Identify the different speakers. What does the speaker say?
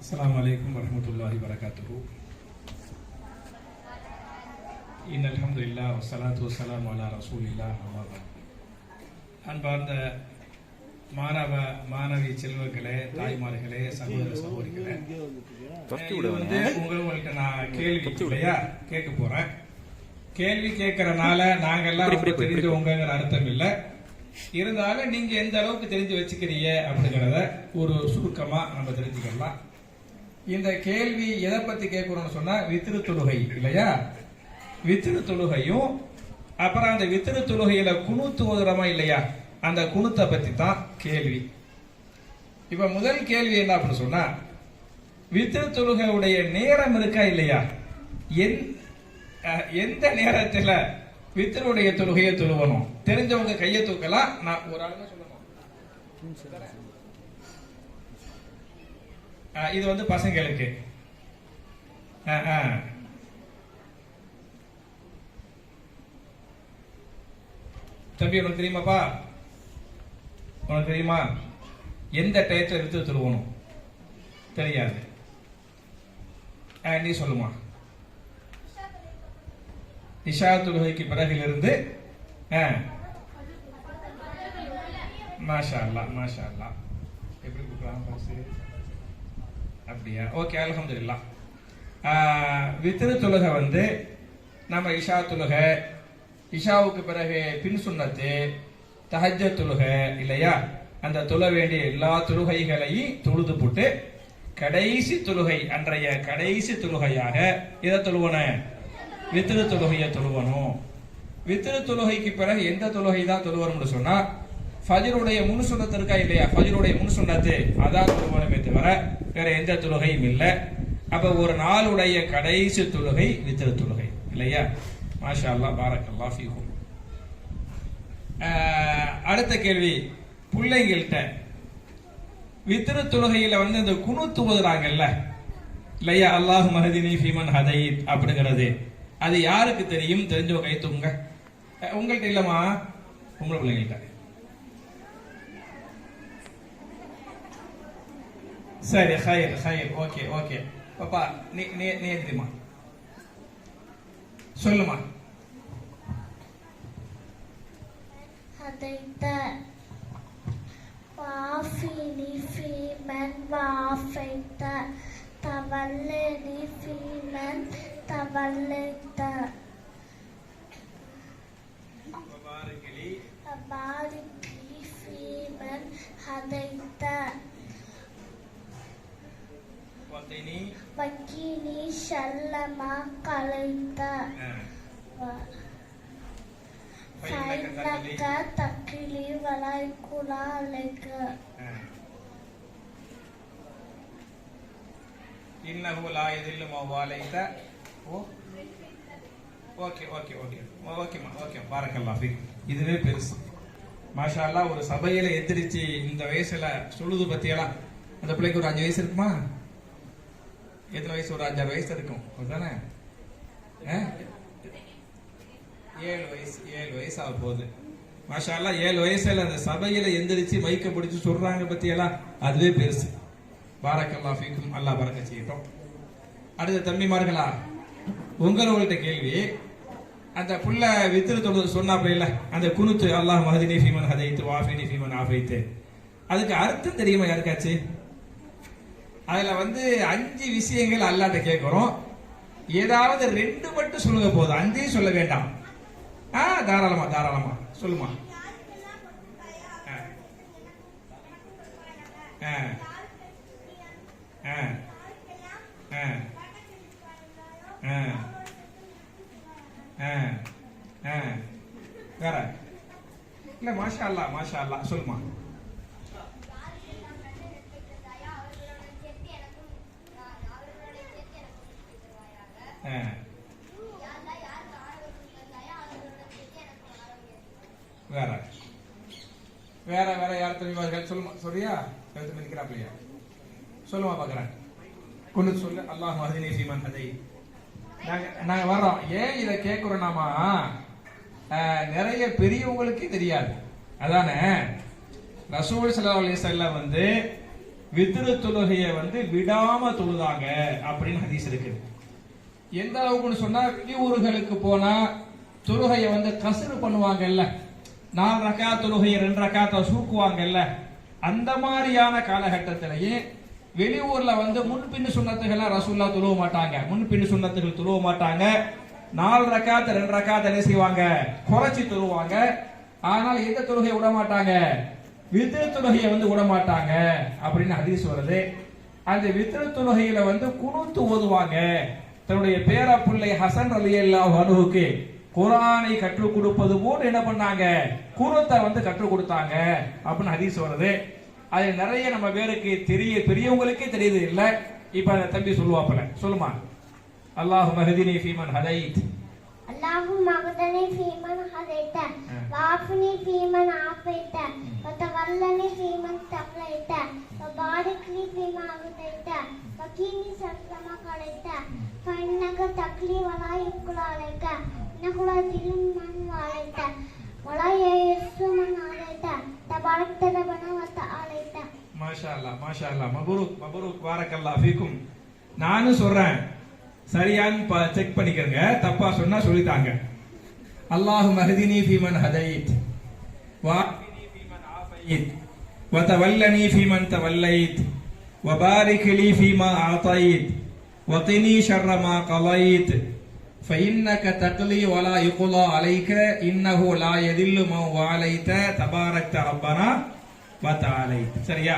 Speaker 1: அஸ்ஸலாமு அலைக்கும் வரஹ்மத்துல்லாஹி வபரகாத்துஹு. இன்னல் ஹம்துலில்லாஹ் வஸ்ஸலாத்து வஸ்ஸலாமு அலா ரசூலில்லாஹ் அம்மா பஅத். அன்பார்ந்த மாணவி செல்வங்களே, தாய்மார்களே, சகோதர சகோதரிகளே, உங்கள்கிட்ட நான் கேள்வி கேட்க போறேன். கேள்வி கேட்கறனால நாங்கெல்லாம் தெரிஞ்சவங்கிற அர்த்தம் இல்லை. இருந்தாலும் நீங்க எந்த அளவுக்கு தெரிஞ்சு வச்சுக்கிறீங்க அப்படிங்கிறத ஒரு சுருக்கமா நம்ம தெரிஞ்சுக்கலாம். இந்த கேள்வி எதை பத்தி கேட்கிறோம்னு சொன்னா வித்ரு தொழுகை இல்லையா? வித்ரு தொழுகையும் அப்புறம் அந்த வித்ரு தொழுகையில குனுத்து ஓதுறமா இல்லையா, அந்த குனுத்தை பத்தி தான் கேள்வி. இப்ப முதல் கேள்வி என்ன அப்படின்னு சொன்னா, வித்ரு தொழுகையுடைய நேரம் இருக்கா இல்லையா? எந்த நேரத்துல வித்ருடைய தொழுகையை தொழுவணும்? தெரிஞ்சவங்க கையை தூக்கலாம். நான் ஒரு ஆளுங்க சொல்லணும். இது பசங்களுக்கு. தம்பி உனக்கு தெரியுமாப்பா? உனக்கு தெரியுமா எந்த டயத்தை எடுத்து தொழுவணும்? தெரியாது. நீ சொல்லுமா. இஷா தொழுகைக்கு பிறகிலிருந்து மாஷா அல்லாஹ் மாஷா அல்லாஹ். எப்படி கூப்பிடலாம்? அப்படியா? ஓகே, அல்ஹம்துலில்லாஹ். வித்ரு தொழுகை நம்ம இஷா தொழுகை, இஷாவுக்கு பிறகு பின் சுன்னத்து, தஹஜ்ஜத் தொழுகை இல்லையா? அந்த தொழ வேண்டிய எல்லா தொழுகைகளையும் தொழுது போட்டு கடைசி தொழுகை, அன்றைய கடைசி தொழுகையாக இதை தொழுவணும், வித்ரு தொழுகையை தொழுவணும். வித்ரு தொழுகைக்கு பிறகு எந்த தொழுகை தான் தொழுவணும்னு சொன்னா, ஃபஜ்ருடைய முன் சுன்னத்து இருக்கா இல்லையா? ஃபஜ்ருடைய முன் சுன்னத்து அதான் தொழுவணுமே தவிர வேற எந்த தொழுகையும் இல்லை. அப்ப ஒரு நாளுடைய கடைசி தொழுகை வித்ரு தொழுகை இல்லையா? மாஷா அல்லாஹ், பாரக்கல்லாஹ் ஃபீக்கும். அடுத்த கேள்வி, பிள்ளைங்கள்ட்ட வித்ரு தொழுகையில இந்த குனுத்து ஓதுறாங்கல்ல இல்லையா? அல்லாஹ் மஹதினி ஃபீமன் ஹதைத் அப்படிங்கிறது அது யாருக்கு தெரியும்? தெரிஞ்சவங்க கை தூங்க. உங்கள்கிட்ட இல்லமா? உங்களை பிள்ளைங்கள்ட்ட. சரி, ஹைர் ஹைர். Okay okay. பாப்பா நீ நீ நீ தெரியுமா? சொல்லுமா.
Speaker 2: هديت وعافني فيمن وعافيت تولني فيمن توليت وبارك لي فيمن هديت وقني شر ما قضيت فإنك تقضي ولا يقضى عليك
Speaker 1: إنه لا يذل من واليت. ஓகே ஓகே ஓகே ஓகேமா ஓகே, பாரக்கல்லாஹ் ஃபீக். இதுவே பெருசு மாஷா அல்லாஹ். ஒரு சபையில எந்திரிச்சு இந்த வயசுல சொல்லுது பத்தியெல்லாம். அந்த பிள்ளைக்கு ஒரு 5 வயசு இருக்குமா? எத்தனை வயசு? ஒரு 5-6 வயசு இருக்கும் தானே? 7 வயசு ஆக போகுது. மாஷா அல்லாஹ் 7 வயசுல அந்த சபையில எந்திரிச்சு மைக்க பிடிச்சு சொல்றாங்க பத்தியெல்லாம், அதுவே பெருசு. பாரக்கல்லாஹ் ஃபீக்கும், அல்லாஹ் பரக்கத் செய்யட்டும். அடுத்த தம்பிமார்களா, உங்கள்கிட்ட கேள்வி. அந்த புள்ள வித்ரு தொழுது சொன்னாப்ல இல்ல, அந்த குனுத்து அல்லாஹ் மஹதினி ஃபீமன் ஹதைத் வாஃபினி ஃபீமன் ஆஃபைத், அதுக்கு அர்த்தம் தெரியுமா யாருக்காச்சு? அதுல 5 விஷயங்கள் அல்லாஹ்ட்ட கேட்கிறோம். ஏதாவது 2 மட்டும் சொல்லுங்க போதும், 5 சொல்ல வேண்டாம். தாராளமா தாராளமா சொல்லுமா. வேற இல்ல? மாஷா அல்லாஹ் மாஷா அல்லாஹ் சொல்லுமா. வேற வேற வேற யார் தெரியுமார்கள்? சொல்லுமா. சொல்றியா? எழுத்து நிற்கிறாப்லையா? சொல்லுமா பாக்குறேன். கொண்டு சொல்லு. அல்லாஹ் மஹதினி ஃபீமன் ஹதைத். நாங்க வர்றோம். ஏன் இதை கேட்கிறோம்னாமா, நிறைய பெரியவங்களுக்கு தெரியாது. அதானே ரசூல் ஸல்லல்லாஹு அலைஹி வஸல்லம் வித்ரு தொழுகையை வந்து விடாம தொழுதாங்க அப்படின்னு ஹதீஸ் இருக்கு. எந்த அளவுக்குன்னு சொன்னா வெளியூர்களுக்கு போனா தொழுகையை வந்து கசுறு பண்ணுவாங்கல்ல, 4 ரக்காத் தொழுகையை 2 ரக்காத்தை சுருக்குவாங்கல்ல, அந்த மாதிரியான காலகட்டத்திலேயே வெளியூர்ல வந்து முன்பின் சுன்னத்துகளை ரசூல்லா தொழுவ மாட்டாங்க, முன்பின் சுன்னத்துகள் தொழுவ மாட்டாங்க. 4 ரக்காத் 2 ரக்காத் என்ன செய்வாங்க, குறைச்சி தொழுவாங்க. ஆனால் எந்த தொழுகையை விட மாட்டாங்க, வித்ரு தொழுகையை வந்து விட மாட்டாங்க அப்படின்னு ஹதீஸ் வருது. அந்த வித்ரு தொழுகையில வந்து குனூத்து ஓதுவாங்க. தன்னுடைய பேர பிள்ளை ஹசன் ரலியல்லாஹு அன்ஹுக்கு குர்ஆனை கற்றுக் கொடுப்பது போல என்ன பண்ணாங்க, குனூத்தை வந்து கற்றுக் கொடுத்தாங்க அப்படின்னு ஹதீஸ் வருது. அது நிறைய நம்ம பேருக்கு பெரியவங்களுக்கே தெரியுது இல்ல. இப்ப அந்த தம்பி சொல்லுவாப்பல, சொல்லுமா. அல்லாஹும்ம ஹதினி ஃபீமன் ஹதைத்,
Speaker 2: اللهم اهدني فيمن هديت وعافني فيمن عافيت وتولني فيمن توليت وبارك لي فيما أعطيت وقني شر ما قضيت فإنك تقضي ولا يقضى عليك إنه لا يذل من واليت ولا يعز من عاديت تباركت ربنا وتعاليت.
Speaker 1: மாஷா அல்லாஹ் மாஷா அல்லாஹ், மபரூக் மபரூக், பாரக்கல்லாஹு ஃபீக்கும். நானும் சொல்றேன், சரியான்னு செக் பண்ணிக்கங்க, தப்பா சொன்னா சொல்லித்தாங்க. அல்லாஹும்ம ஹதினி ஃபீமன் ஹதைத் வஆஃபினி ஃபீமன் ஆஃபைத் வதவல்லனி ஃபீமன் தவல்லைத் வபாரிக் லீ ஃபீமா ஆதைத் வகினி ஷர்ர மா கலைத் فإنك تقضي ولا يقضى عليك إنه لا يذل من واليت تباركت ربنا وتعاليت. சரியா?